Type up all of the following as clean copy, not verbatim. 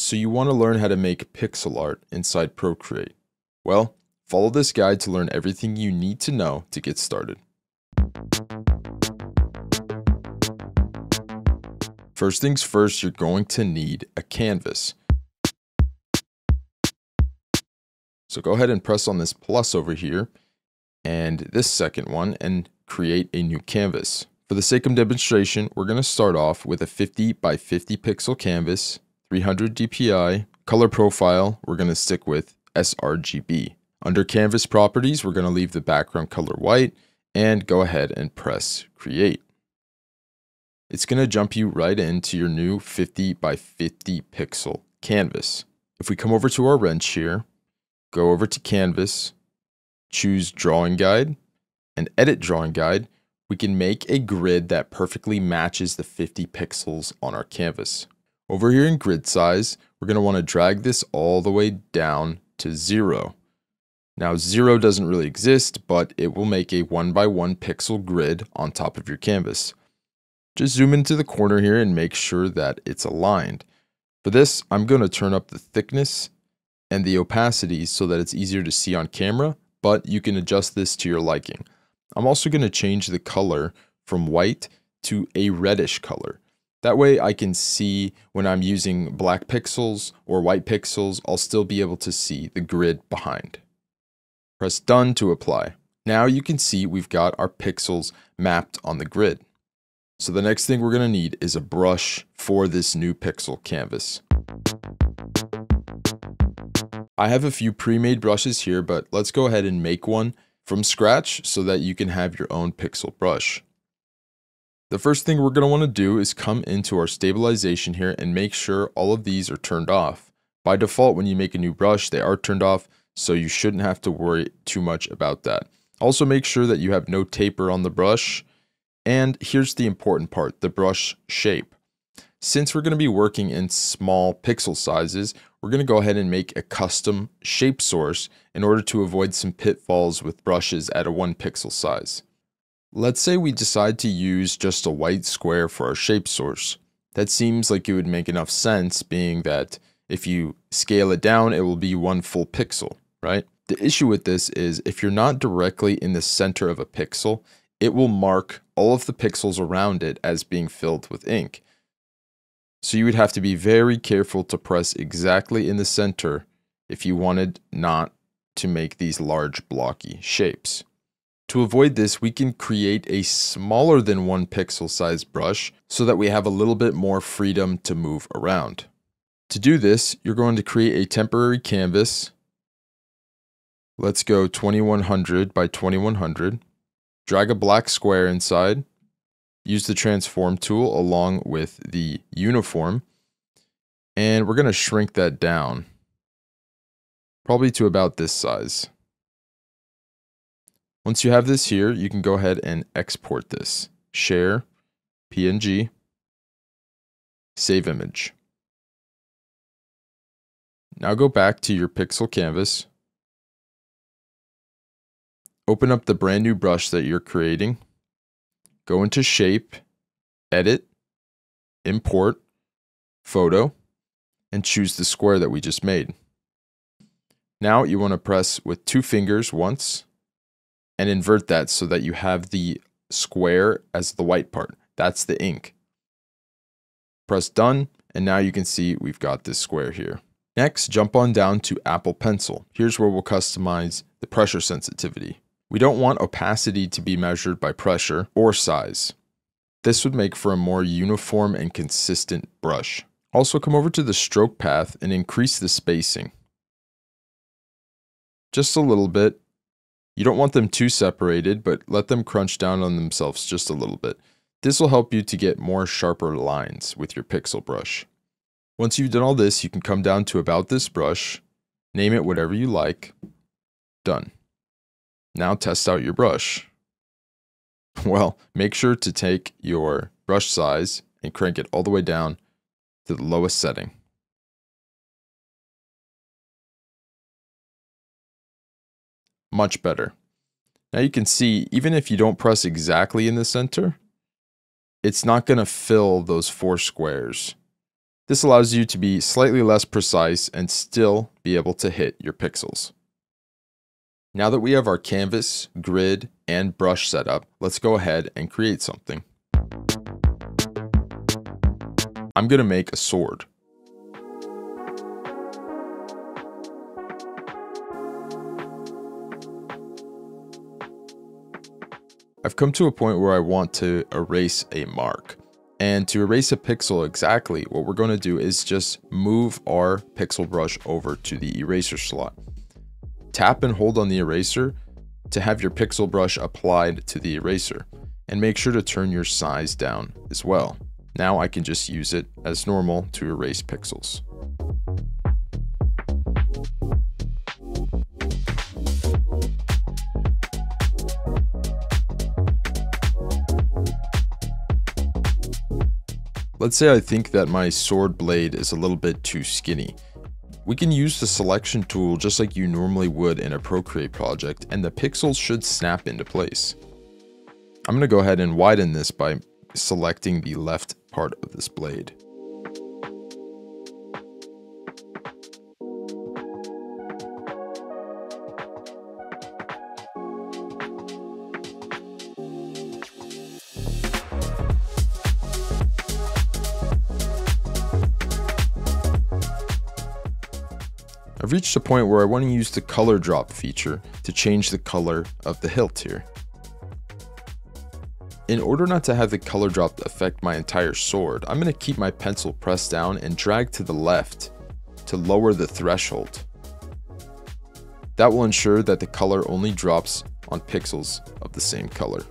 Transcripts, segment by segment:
So you want to learn how to make pixel art inside Procreate. Well, follow this guide to learn everything you need to know to get started. First things first, you're going to need a canvas. So go ahead and press on this plus over here and this second one and create a new canvas. For the sake of demonstration, we're going to start off with a 50 by 50 pixel canvas, 300 DPI, color profile, we're going to stick with sRGB. Under canvas properties, we're going to leave the background color white and go ahead and press create. It's going to jump you right into your new 50 by 50 pixel canvas. If we come over to our wrench here, go over to canvas, choose drawing guide and edit drawing guide, we can make a grid that perfectly matches the 50 pixels on our canvas. Over here in grid size, we're going to want to drag this all the way down to 0. Now 0 doesn't really exist, but it will make a 1 by 1 pixel grid on top of your canvas. Just zoom into the corner here and make sure that it's aligned. For this, I'm going to turn up the thickness and the opacity so that it's easier to see on camera, but you can adjust this to your liking. I'm also going to change the color from white to a reddish color. That way I can see when I'm using black pixels or white pixels, I'll still be able to see the grid behind. Press done to apply. Now you can see we've got our pixels mapped on the grid. So the next thing we're going to need is a brush for this new pixel canvas. I have a few pre-made brushes here, but let's go ahead and make one from scratch so that you can have your own pixel brush. The first thing we're going to want to do is come into our stabilization here and make sure all of these are turned off. By default, when you make a new brush, they are turned off, so you shouldn't have to worry too much about that. Also make sure that you have no taper on the brush. And here's the important part, the brush shape. Since we're going to be working in small pixel sizes, we're going to go ahead and make a custom shape source in order to avoid some pitfalls with brushes at a 1 pixel size. Let's say we decide to use just a white square for our shape source. That seems like it would make enough sense, being that if you scale it down, it will be 1 full pixel, right? The issue with this is if you're not directly in the center of a pixel, it will mark all of the pixels around it as being filled with ink. So you would have to be very careful to press exactly in the center if you wanted not to make these large blocky shapes. To avoid this, we can create a smaller than 1 pixel size brush so that we have a little bit more freedom to move around. To do this, you're going to create a temporary canvas. Let's go 2100 by 2100. Drag a black square inside. Use the transform tool along with the uniform. And we're going to shrink that down. Probably to about this size. Once you have this here, you can go ahead and export this. Share, PNG, save image. Now go back to your pixel canvas. Open up the brand new brush that you're creating. Go into shape, edit, import, photo, and choose the square that we just made. Now you want to press with 2 fingers once and invert that so that you have the square as the white part. That's the ink. Press done, and now you can see we've got this square here. Next, jump on down to Apple Pencil. Here's where we'll customize the pressure sensitivity. We don't want opacity to be measured by pressure or size. This would make for a more uniform and consistent brush. Also, come over to the stroke path and increase the spacing. Just a little bit. You don't want them too separated, but let them crunch down on themselves just a little bit. This will help you to get more sharper lines with your pixel brush. Once you've done all this, you can come down to about this brush, name it whatever you like. Done. Now test out your brush. Well, make sure to take your brush size and crank it all the way down to the lowest setting. Much better. Now you can see, even if you don't press exactly in the center, it's not going to fill those 4 squares. This allows you to be slightly less precise and still be able to hit your pixels. Now that we have our canvas, grid, and brush set up, let's go ahead and create something. I'm going to make a sword. I've come to a point where I want to erase a mark. And to erase a pixel exactly, what we're going to do is just move our pixel brush over to the eraser slot. Tap and hold on the eraser to have your pixel brush applied to the eraser. And make sure to turn your size down as well. Now I can just use it as normal to erase pixels. Let's say I think that my sword blade is a little bit too skinny. We can use the selection tool just like you normally would in a Procreate project, and the pixels should snap into place. I'm going to go ahead and widen this by selecting the left part of this blade. I've reached a point where I want to use the color drop feature to change the color of the hilt here. In order not to have the color drop affect my entire sword, I'm going to keep my pencil pressed down and drag to the left to lower the threshold. That will ensure that the color only drops on pixels of the same color.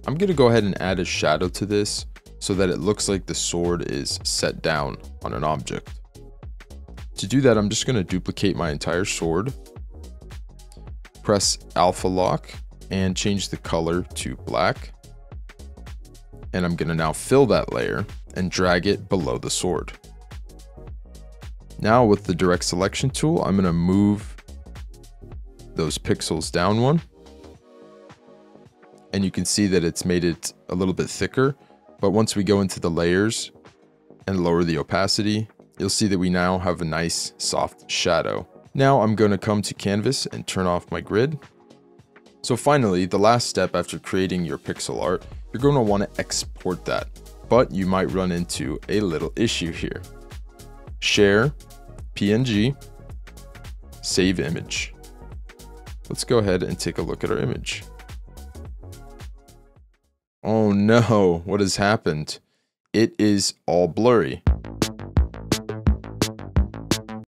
I'm going to go ahead and add a shadow to this so that it looks like the sword is set down on an object. To do that, I'm just going to duplicate my entire sword, press alpha lock, and change the color to black. And I'm going to now fill that layer and drag it below the sword. Now with the direct selection tool, I'm going to move those pixels down one. And you can see that it's made it a little bit thicker, but once we go into the layers and lower the opacity, you'll see that we now have a nice soft shadow. Now I'm going to come to canvas and turn off my grid. So finally, the last step after creating your pixel art, you're going to want to export that, but you might run into a little issue here. Share, PNG, save image. Let's go ahead and take a look at our image. Oh no, what has happened? It is all blurry.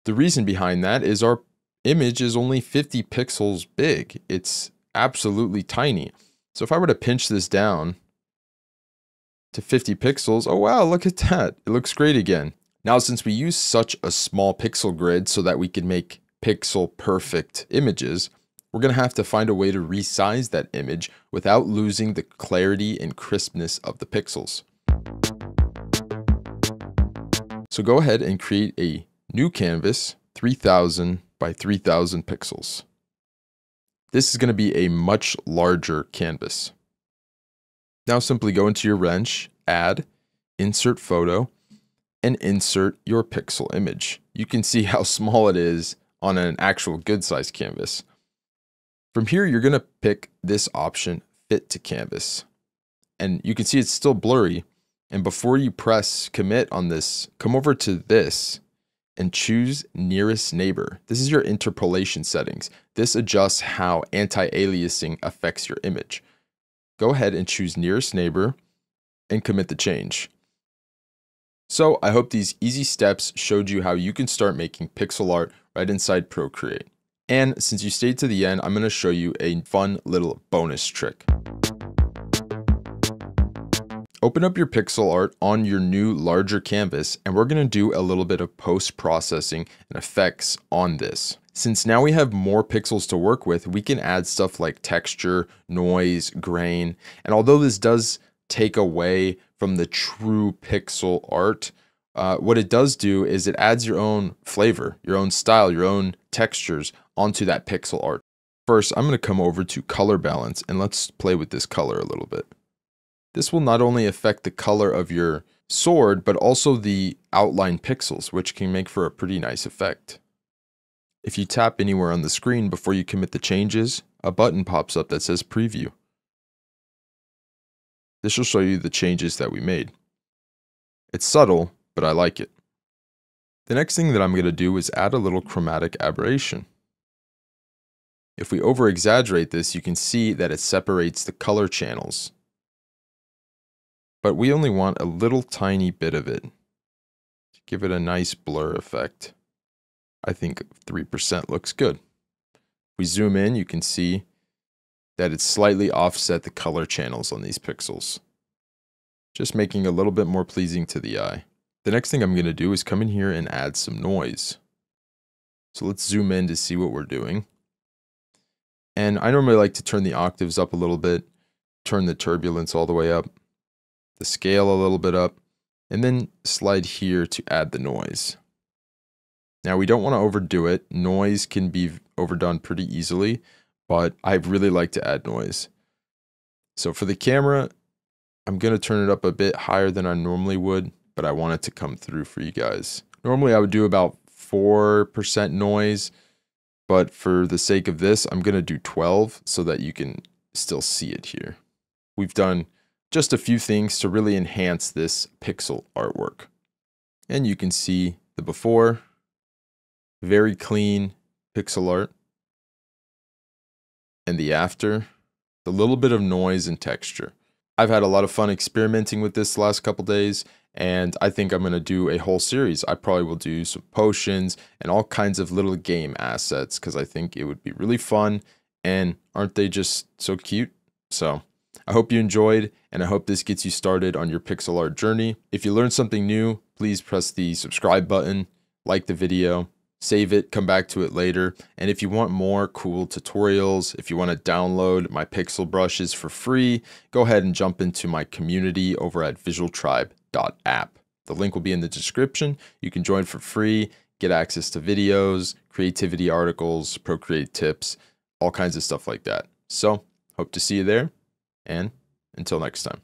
The reason behind that is our image is only 50 pixels big. It's absolutely tiny. So if I were to pinch this down to 50 pixels, oh wow, look at that. It looks great again. Now, since we use such a small pixel grid so that we can make pixel perfect images, we're going to have to find a way to resize that image without losing the clarity and crispness of the pixels. So go ahead and create a new canvas, 3000 by 3000 pixels. This is going to be a much larger canvas. Now simply go into your wrench, add, insert photo, and insert your pixel image. You can see how small it is on an actual good size canvas. From here, you're going to pick this option, fit to canvas. And you can see it's still blurry. And before you press commit on this, come over to this and choose nearest neighbor. This is your interpolation settings. This adjusts how anti-aliasing affects your image. Go ahead and choose nearest neighbor and commit the change. So I hope these easy steps showed you how you can start making pixel art right inside Procreate. And since you stayed to the end, I'm going to show you a fun little bonus trick. Open up your pixel art on your new larger canvas, and we're going to do a little bit of post-processing and effects on this. Since now we have more pixels to work with, we can add stuff like texture, noise, grain, and although this does take away from the true pixel art, what it does do is it adds your own flavor, your own style, your own textures onto that pixel art. First, I'm going to come over to color balance and let's play with this color a little bit. This will not only affect the color of your sword, but also the outline pixels, which can make for a pretty nice effect. If you tap anywhere on the screen before you commit the changes, a button pops up that says Preview. This will show you the changes that we made. It's subtle, but I like it. The next thing that I'm going to do is add a little chromatic aberration. If we over-exaggerate this, you can see that it separates the color channels. But we only want a little tiny bit of it to give it a nice blur effect. I think 3% looks good. If we zoom in, you can see that it's slightly offset the color channels on these pixels, just making it a little bit more pleasing to the eye. The next thing I'm going to do is come in here and add some noise. So let's zoom in to see what we're doing. And I normally like to turn the octaves up a little bit, turn the turbulence all the way up, the scale a little bit up, and then slide here to add the noise. Now we don't want to overdo it. Noise can be overdone pretty easily, but I really like to add noise. So for the camera, I'm going to turn it up a bit higher than I normally would, but I want it to come through for you guys. Normally I would do about 4% noise, but for the sake of this, I'm going to do 12 so that you can still see it here. We've done just a few things to really enhance this pixel artwork. And you can see the before, very clean pixel art, and the after, the little bit of noise and texture. I've had a lot of fun experimenting with this the last couple days, and I think I'm going to do a whole series. I probably will do some potions and all kinds of little game assets because I think it would be really fun, and aren't they just so cute? So I hope you enjoyed, and I hope this gets you started on your pixel art journey. If you learned something new, please press the subscribe button, like the video, save it, come back to it later. And if you want more cool tutorials, if you want to download my pixel brushes for free, go ahead and jump into my community over at VisualTimmy.app. The link will be in the description. You can join for free, get access to videos, creativity articles, Procreate tips, all kinds of stuff like that. So, hope to see you there, and until next time.